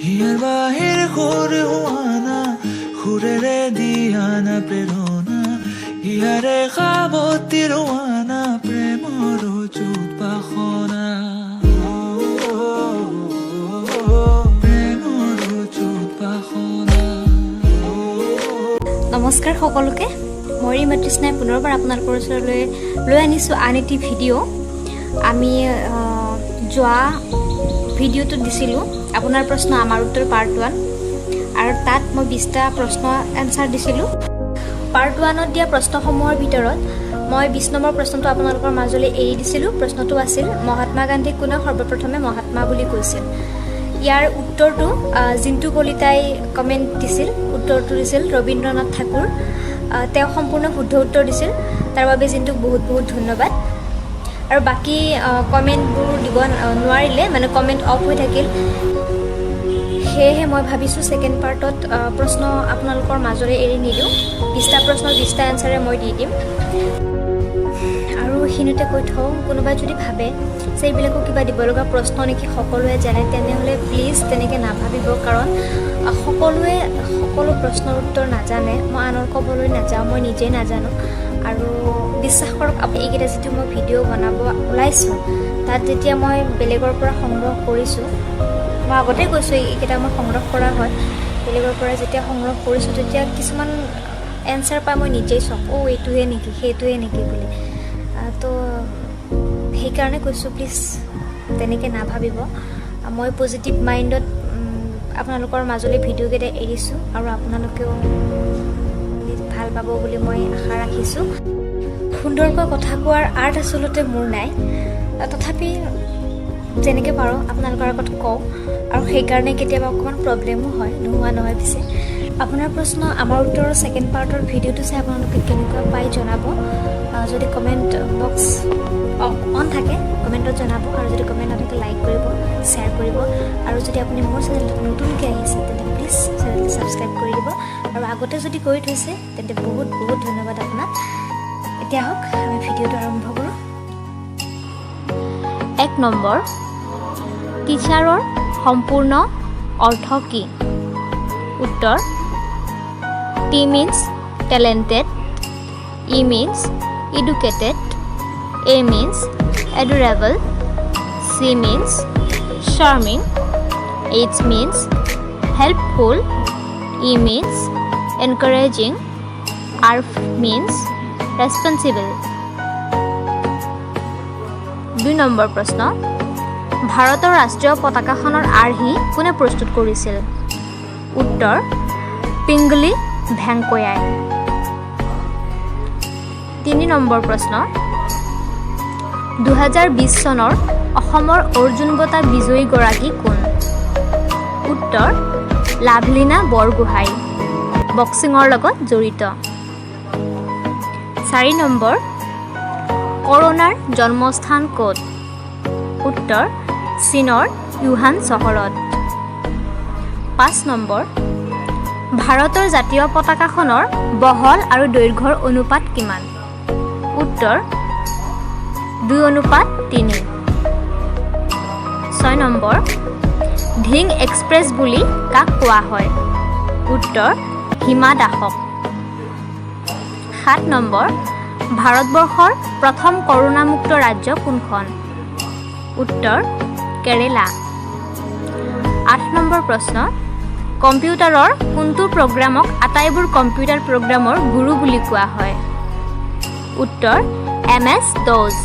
হিয়াৰ বাহিৰ সুৰ হোৱানা সুৰেৰে দিয়ানা প্ৰেৰণা হিয়াৰে সাৱতী ৰোৱানা প্ৰেমৰ চুপাসনা প্ৰেমৰ চুপাসনা। নমস্কাৰ সকলোকে, মই ৰীমা তৃষ্ণাই পুনৰবাৰ আপোনালোকৰ ওচৰলৈ লৈ আনিছোঁ আন এটি ভিডিঅ'। আমি যোৱা ভিডিঅ'টোত দিছিলোঁ আপোনাৰ প্ৰশ্ন আমাৰ উত্তৰ পাৰ্ট 1, আৰু তাত মই 20টা প্ৰশ্ন এনচাৰ দিছিলোঁ। পাৰ্ট 1ত দিয়া প্ৰশ্নসমূহৰ ভিতৰত মই 20 নম্বৰ প্ৰশ্নটো আপোনালোকৰ মাজলৈ এৰি দিছিলোঁ। প্ৰশ্নটো আছিল, মহাত্মা গান্ধীক কোনে সৰ্বপ্ৰথমে মহাত্মা বুলি কৈছিল। ইয়াৰ উত্তৰটো জিন্তু কলিতাই কমেণ্ট দিছিল। উত্তৰটো দিছিল ৰবীন্দ্ৰনাথ ঠাকুৰ। তেওঁ সম্পূৰ্ণ শুদ্ধ উত্তৰ দিছিল, তাৰ বাবে জিন্তুক বহুত বহুত ধন্যবাদ। আৰু বাকী কমেণ্টবোৰ দিব নোৱাৰিলে, মানে কমেণ্ট অফ হৈ থাকিল। সেয়েহে মই ভাবিছোঁ ছেকেণ্ড পাৰ্টত প্ৰশ্ন আপোনালোকৰ মাজলৈ এৰি নিদিওঁ। 20টা প্ৰশ্ন 20টা এনচাৰে মই দি দিম। আৰু এইখিনিতে কৈ থওঁ, কোনোবাই যদি ভাবে যে এইবিলাকো কিবা দিব লগা প্ৰশ্ন নেকি, সকলোৱে জানে, তেনেহ'লে প্লিজ তেনেকৈ নাভাবিব। কাৰণ সকলোৱে সকলো প্ৰশ্নৰ উত্তৰ নাজানে। মই আনৰ ক'বলৈ নাযাওঁ, মই নিজেই নাজানো। আৰু বিশ্বাস কৰক, এইকেইটা যিটো মই ভিডিঅ' বনাব ওলাইছোঁ, তাত যেতিয়া মই বেলেগৰ পৰা সংগ্ৰহ কৰিছোঁ, মই আগতে কৈছোঁ এইকেইটা মই সংগ্ৰহ কৰা হয়। বেলেগৰ পৰা যেতিয়া সংগ্ৰহ কৰিছোঁ, তেতিয়া কিছুমান এনচাৰ পাই মই নিজেই চক, এইটোহে নেকি, সেইটোহে নেকি বুলি। তো সেইকাৰণে কৈছোঁ, প্লিজ তেনেকৈ নাভাবিব। মই পজিটিভ মাইণ্ডত আপোনালোকৰ মাজলৈ ভিডিঅ'কেইটা এৰিছোঁ, আৰু আপোনালোকেও ভাল পাব বুলি মই আশা ৰাখিছোঁ। সুন্দৰকৈ কথা কোৱাৰ আৰ্ট আচলতে মোৰ নাই, তথাপি যেনেকৈ পাৰোঁ আপোনালোকৰ আগত কওঁ, আৰু সেইকাৰণে কেতিয়াবা অকণমান প্ৰব্লেমো হয়, নোহোৱা নহয়। পিছে আপোনাৰ প্ৰশ্ন আমাৰ উত্তৰৰ ছেকেণ্ড পাৰ্টৰ ভিডিঅ'টো চাই আপোনালোকে কেনেকুৱা পাই জনাব। যদি কমেণ্ট বক্স অন থাকে কমেণ্টত জনাব, আৰু যদি কমেণ্ট নাথাকে লাইক কৰিব, শ্বেয়াৰ কৰিব। আৰু যদি আপুনি মোৰ চেনেলটোত নতুনকৈ আহিছে তেন্তে প্লিজ চেনেলটো ছাবস্ক্ৰাইব কৰি দিব, আৰু আগতে যদি কৰি থৈছে তেন্তে বহুত বহুত ধন্যবাদ আপোনাক। এতিয়া হওক আমি ভিডিঅ'টো আৰম্ভ কৰোঁ। 1 নম্বৰ, টিচাৰৰ সম্পূৰ্ণ অৰ্থ কি? উত্তৰ, T means talented, E means educated, A means adorable, C means charming, H means helpful, E means encouraging, R means responsible. 2 number প্ৰশ্ন, ভাৰতৰ ৰাষ্ট্ৰীয় পতাকাখনৰ আৰ্হি কোনে প্ৰস্তুত কৰিছিল? উত্তৰ, পিংগলি ভেংকয়াই। 3 নম্বৰ প্ৰশ্ন, 2020 চনৰ অসমৰ অৰ্জুন বঁটা বিজয়ীগৰাকী কোন? উত্তৰ, লাভলীনা বৰগোহাঁই, বক্সিঙৰ লগত জড়িত। 4 নম্বৰ, কৰোণাৰ জন্মস্থান ক'ত? উত্তৰ, চীনৰ ইউহান চহৰত। 5 নম্বৰ, ভাৰতৰ জাতীয় পতাকাখনৰ বহল আৰু দৈৰ্ঘ্যৰ অনুপাত কিমান? উত্তৰ, 2:3। 6 নম্বৰ, ধিং এক্সপ্ৰেছ বুলি কাক কোৱা হয়? উত্তৰ, হিমা দাসক। 7 নম্বৰ, ভাৰতবৰ্ষৰ প্ৰথম কৰোণামুক্ত ৰাজ্য কোনখন? উত্তৰ, কেৰেলা। 8 নম্বৰ প্ৰশ্ন, কম্পিউটাৰৰ কোনটো প্ৰগ্ৰামক আটাইবোৰ কম্পিউটাৰ প্ৰগ্ৰামৰ গুৰু বুলি কোৱা হয়? উত্তৰ, MS DOS,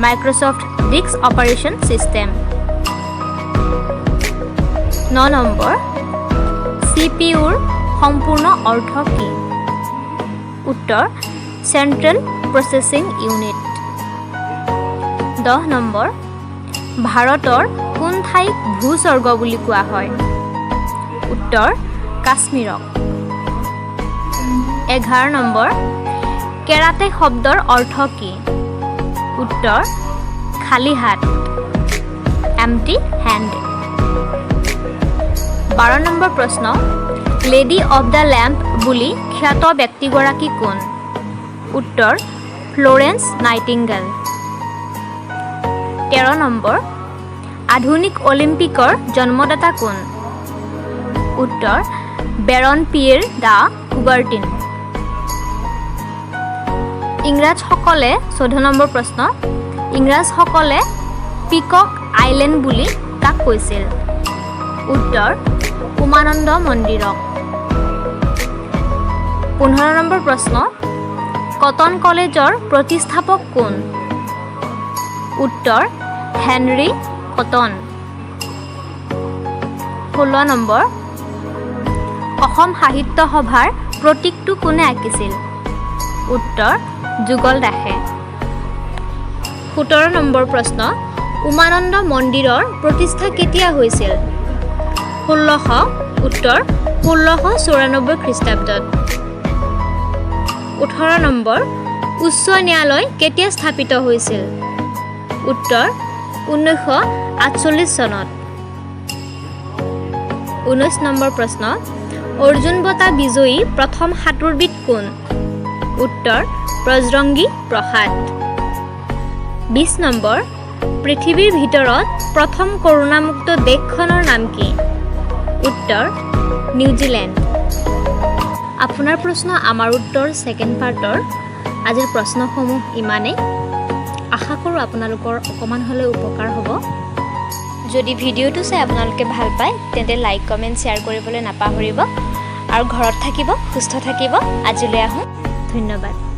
Microsoft disk operating system. 9 number, CPUৰ সম্পূৰ্ণ অৰ্থ কি? উত্তৰ, চেণ্ট্ৰেল প্ৰচেছিং ইউনিট। 10 নম্বৰ, ভাৰতৰ কোন ঠাইক ভূস্বৰ্গ বুলি কোৱা হয়? উত্তৰ, কাশ্মীৰক। 11 নম্বৰ, কেৰাটে শব্দৰ অৰ্থ কি? উত্তৰ, খালী হাত, এম্পটি হেণ্ড। 12 নম্বৰ প্ৰশ্ন, লেডি অৱ দ্য লেম্প বুলি খ্যাত ব্যক্তিগৰাকী কোন? উত্তৰ, ফ্লৰেন্স নাইটিংগেল। 13 নম্বৰ, আধুনিক অলিম্পিকৰ জন্মদাতা কোন? উত্তৰ বেৰন পিয়েৰ দা কুবাৰ্টিন। ইংৰাজসকলে 14 নম্বৰ প্ৰশ্ন, ইংৰাজসকলে পিকক আইলেণ্ড বুলি কাক কৈছিল? উত্তৰ উমানন্দ মন্দিৰক। 15 নম্বৰ প্ৰশ্ন, কটন কলেজৰ প্ৰতিষ্ঠাপক কোন? উত্তৰ হেনৰি কটন। 16 নম্বৰ, অসম সাহিত্য সভাৰ প্ৰতীকটো কোনে আঁকিছিল? উত্তৰ যুগল দাসে। 17 নম্বৰ প্ৰশ্ন, উমানন্দ মন্দিৰৰ প্ৰতিষ্ঠা কেতিয়া হৈছিল? 1600, উত্তৰ 1694 খ্ৰীষ্টাব্দত। 18 নম্বৰ, উচ্চ ন্যায়ালয় কেতিয়া স্থাপিত হৈছিল? উত্তৰ 1948 চনত। 19 নম্বৰ প্ৰশ্ন, অৰ্জুন বঁটা বিজয়ী প্ৰথম সাঁতোৰবিদ কোন? উত্তৰ ব্ৰজৰংগী প্ৰসাদ। 20 নম্বৰ, পৃথিৱীৰ ভিতৰত প্ৰথম কৰোণামুক্ত দেশখনৰ নাম কি? উত্তৰ নিউজিলেণ্ড। আপোনাৰ প্ৰশ্ন আমাৰ উত্তৰ ছেকেণ্ড পাৰ্টৰ আজিৰ প্ৰশ্নসমূহ ইমানেই। আশা কৰোঁ আপোনালোকৰ অকণমান হ'লেও উপকাৰ হ'ব। যদি ভিডিঅ'টো চাই আপোনালোকে ভাল পায় তেন্তে লাইক কমেণ্ট শ্বেয়াৰ কৰিবলৈ নাপাহৰিব আৰু ঘৰত থাকিব, সুস্থ থাকিব। আজিলৈ আহোঁ, ধন্যবাদ।